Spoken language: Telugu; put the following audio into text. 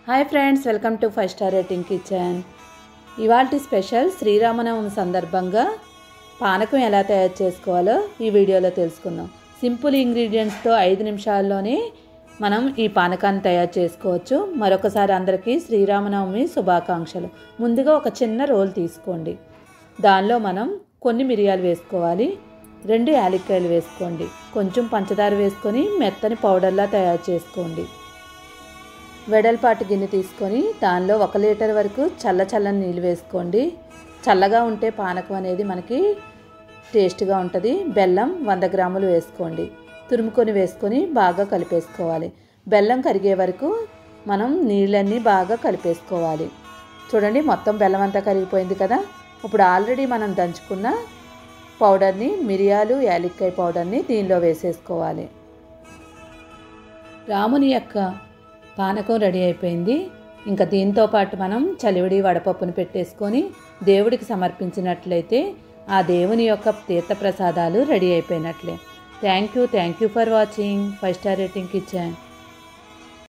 Hi friends, welcome to 5 star rating kitchen. ఇవాల్టి స్పెషల్ శ్రీరామనవమి సందర్భంగా పానకం ఎలా తయారు చేసుకోవాలో ఈ వీడియోలో తెలుసుకుందాం. సింపుల్ ఇంగ్రీడియంట్స్తో 5 నిమిషాల్లోనే మనం ఈ పానకాన్ని తయారు చేసుకోవచ్చు. మరొకసారి అందరికీ శ్రీరామనవమి శుభాకాంక్షలు. ముందుగా ఒక చిన్న రోల్ తీసుకోండి. దానిలో మనం కొన్ని మిరియాలు వేసుకోవాలి, 2 యాలక్కాయలు వేసుకోండి, కొంచెం పంచదార వేసుకొని మెత్తని పౌడర్లా తయారు చేసుకోండి. వెడల్పాటి గిన్నె తీసుకొని దానిలో 1 లీటర్ వరకు చల్లని నీళ్ళు వేసుకోండి. చల్లగా ఉంటే పానకం అనేది మనకి టేస్ట్గా ఉంటుంది. బెల్లం 100 గ్రాములు వేసుకోండి. తురుముకొని వేసుకొని బాగా కలిపేసుకోవాలి. బెల్లం కరిగే వరకు మనం నీళ్ళన్నీ బాగా కలిపేసుకోవాలి. చూడండి, మొత్తం బెల్లం అంతా కరిగిపోయింది కదా. ఇప్పుడు ఆల్రెడీ మనం దంచుకున్న పౌడర్ని, మిరియాలు యాలక్కాయ పౌడర్ని దీనిలో వేసేసుకోవాలి. రాముని యొక్క పానకం రెడీ అయిపోయింది. ఇంకా దీంతో పాటు మనం చలివిడి వడపప్పును పెట్టేసుకొని దేవుడికి సమర్పించినట్లయితే ఆ దేవుని యొక్క తీర్థప్రసాదాలు రెడీ అయిపోయినట్లే. Thank you for watching 5 star rating kitchen.